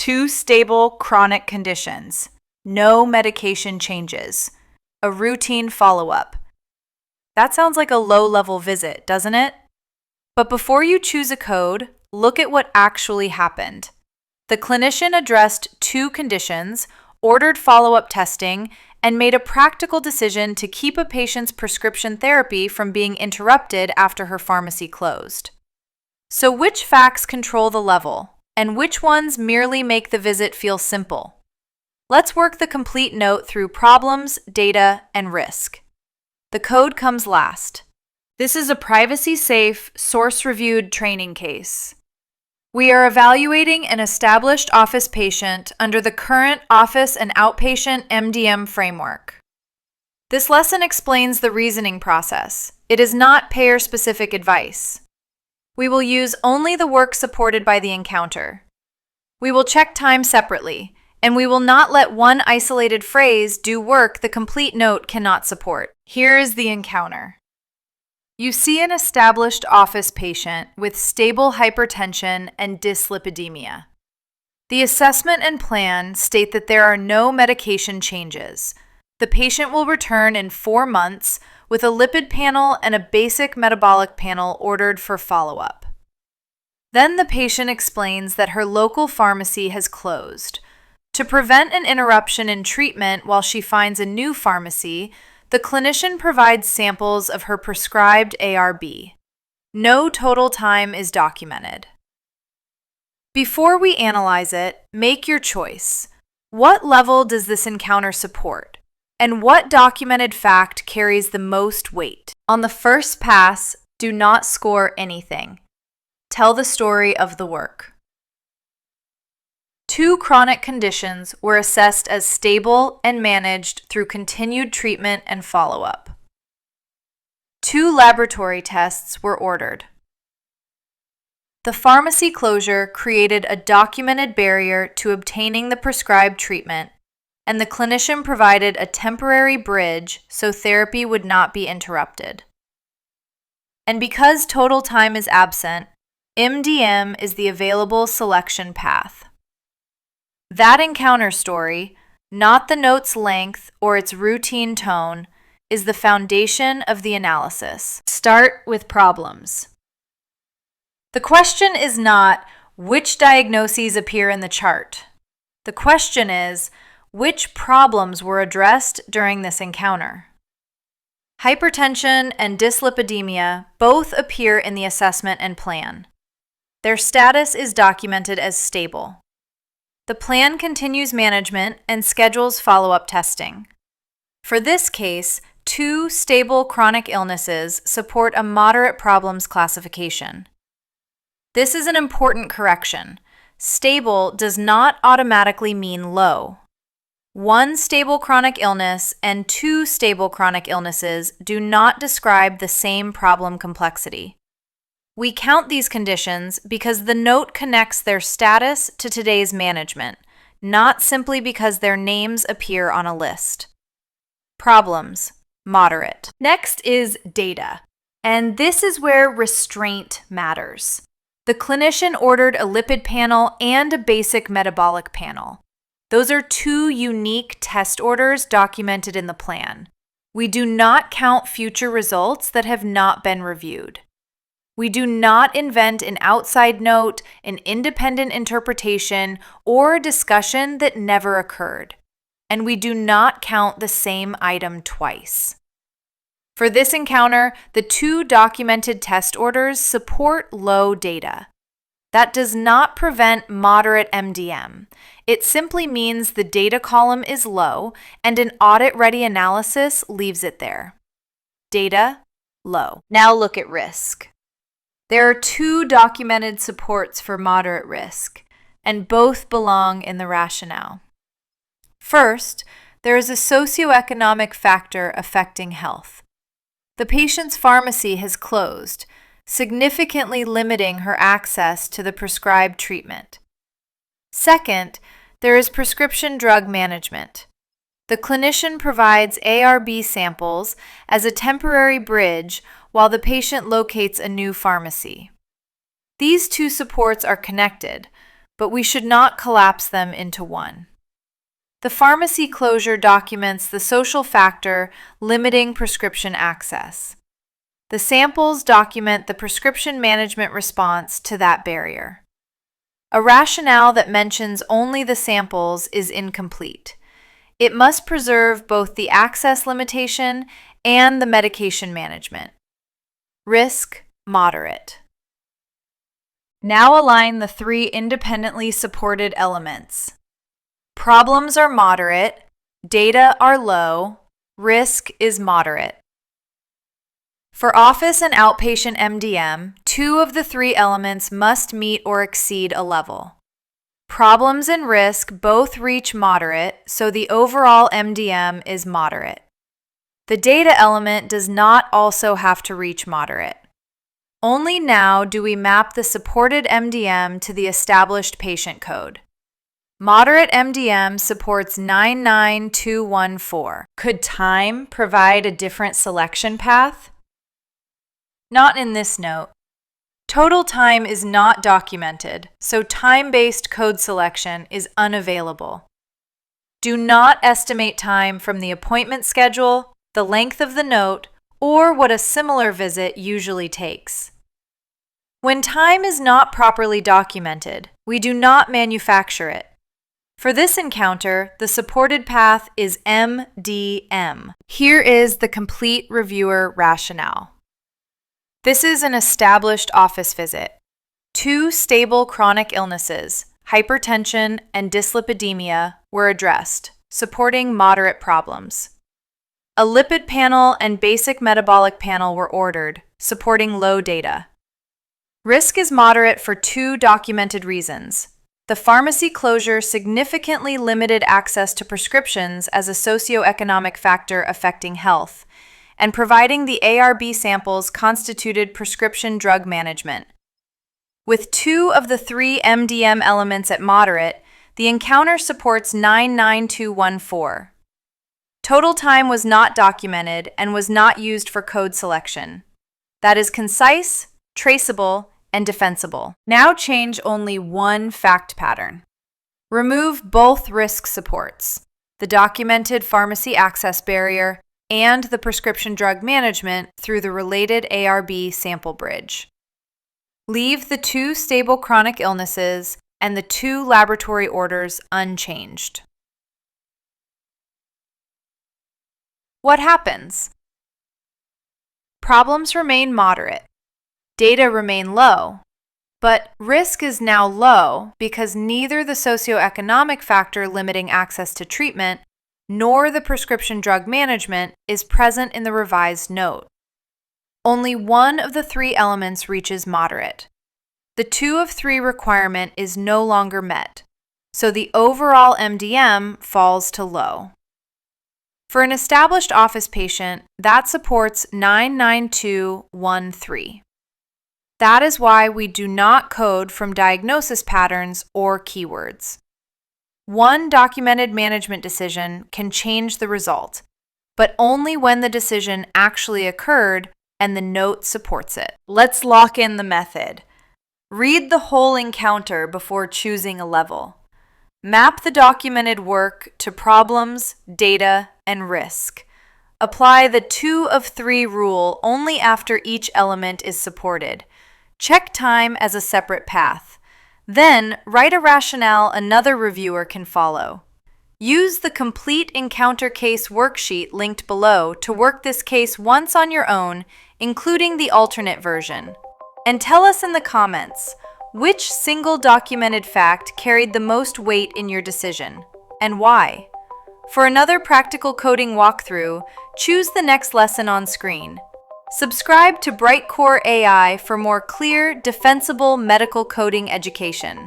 2 stable chronic conditions, no medication changes, a routine follow-up. That sounds like a low-level visit, doesn't it? But before you choose a code, look at what actually happened. The clinician addressed 2 conditions, ordered follow-up testing, and made a practical decision to keep a patient's prescription therapy from being interrupted after her pharmacy closed. So which facts control the level, and which ones merely make the visit feel simple? Let's work the complete note through problems, data, and risk. The code comes last. This is a privacy-safe, source-reviewed training case. We are evaluating an established office patient under the current office and outpatient MDM framework. This lesson explains the reasoning process. It is not payer-specific advice. We will use only the work supported by the encounter. We will check time separately, and we will not let one isolated phrase do work the complete note cannot support. Here is the encounter. You see an established office patient with stable hypertension and dyslipidemia. The assessment and plan state that there are no medication changes. The patient will return in 4 months with a lipid panel and a basic metabolic panel ordered for follow-up. Then the patient explains that her local pharmacy has closed. To prevent an interruption in treatment while she finds a new pharmacy, the clinician provides samples of her prescribed ARB. No total time is documented. Before we analyze it, make your choice. What level does this encounter support? And what documented fact carries the most weight? On the first pass, do not score anything. Tell the story of the work. 2 chronic conditions were assessed as stable and managed through continued treatment and follow-up. 2 laboratory tests were ordered. The pharmacy closure created a documented barrier to obtaining the prescribed treatment, and the clinician provided a temporary bridge so therapy would not be interrupted. And because total time is absent, MDM is the available selection path. That encounter story, not the note's length or its routine tone, is the foundation of the analysis. Start with problems. The question is not which diagnoses appear in the chart. The question is which problems were addressed during this encounter. Hypertension and dyslipidemia both appear in the assessment and plan. Their status is documented as stable. The plan continues management and schedules follow-up testing. For this case, 2 stable chronic illnesses support a moderate problems classification. This is an important correction. Stable does not automatically mean low. 1 stable chronic illness and 2 stable chronic illnesses do not describe the same problem complexity. We count these conditions because the note connects their status to today's management, not simply because their names appear on a list. Problems, moderate. Next is data, and this is where restraint matters. The clinician ordered a lipid panel and a basic metabolic panel. Those are 2 unique test orders documented in the plan. We do not count future results that have not been reviewed. We do not invent an outside note, an independent interpretation, or a discussion that never occurred. And we do not count the same item twice. For this encounter, the 2 documented test orders support low data. That does not prevent moderate MDM. It simply means the data column is low and an audit-ready analysis leaves it there. Data, low. Now look at risk. There are 2 documented supports for moderate risk, and both belong in the rationale. First, there is a socioeconomic factor affecting health. The patient's pharmacy has closed, significantly limiting her access to the prescribed treatment. Second, there is prescription drug management. The clinician provides ARB samples as a temporary bridge while the patient locates a new pharmacy. These 2 supports are connected, but we should not collapse them into one. The pharmacy closure documents the social factor limiting prescription access. The samples document the prescription management response to that barrier. A rationale that mentions only the samples is incomplete. It must preserve both the access limitation and the medication management. Risk, moderate. Now align the three independently supported elements. Problems are moderate, data are low, risk is moderate. For office and outpatient MDM, two of the three elements must meet or exceed a level. Problems and risk both reach moderate, so the overall MDM is moderate. The data element does not also have to reach moderate. Only now do we map the supported MDM to the established patient code. Moderate MDM supports 99214. Could time provide a different selection path? Not in this note. Total time is not documented, so time-based code selection is unavailable. Do not estimate time from the appointment schedule, the length of the note, or what a similar visit usually takes. When time is not properly documented, we do not manufacture it. For this encounter, the supported path is MDM. Here is the complete reviewer rationale. This is an established office visit. Two stable chronic illnesses, hypertension and dyslipidemia, were addressed, supporting moderate problems. A lipid panel and basic metabolic panel were ordered, supporting low data. Risk is moderate for two documented reasons. The pharmacy closure significantly limited access to prescriptions as a socioeconomic factor affecting health, and providing the ARB samples constituted prescription drug management. With two of the three MDM elements at moderate, the encounter supports 99214. Total time was not documented and was not used for code selection. That is concise, traceable, and defensible. Now change only one fact pattern. Remove both risk supports, the documented pharmacy access barrier and the prescription drug management through the related ARB sample bridge. Leave the two stable chronic illnesses and the two laboratory orders unchanged. What happens? Problems remain moderate. Data remain low, but risk is now low because neither the socioeconomic factor limiting access to treatment nor the prescription drug management is present in the revised note. Only one of the three elements reaches moderate. The 2 of 3 requirement is no longer met, so the overall MDM falls to low. For an established office patient, that supports 99213. That is why we do not code from diagnosis patterns or keywords. One documented management decision can change the result, but only when the decision actually occurred and the note supports it. Let's lock in the method. Read the whole encounter before choosing a level. Map the documented work to problems, data, and risk. Apply the 2 of 3 rule only after each element is supported. Check time as a separate path. Then, write a rationale another reviewer can follow. Use the complete encounter case worksheet linked below to work this case once on your own, including the alternate version. And tell us in the comments, which single documented fact carried the most weight in your decision, and why? For another practical coding walkthrough, choose the next lesson on screen. Subscribe to Brightcore AI for more clear, defensible medical coding education.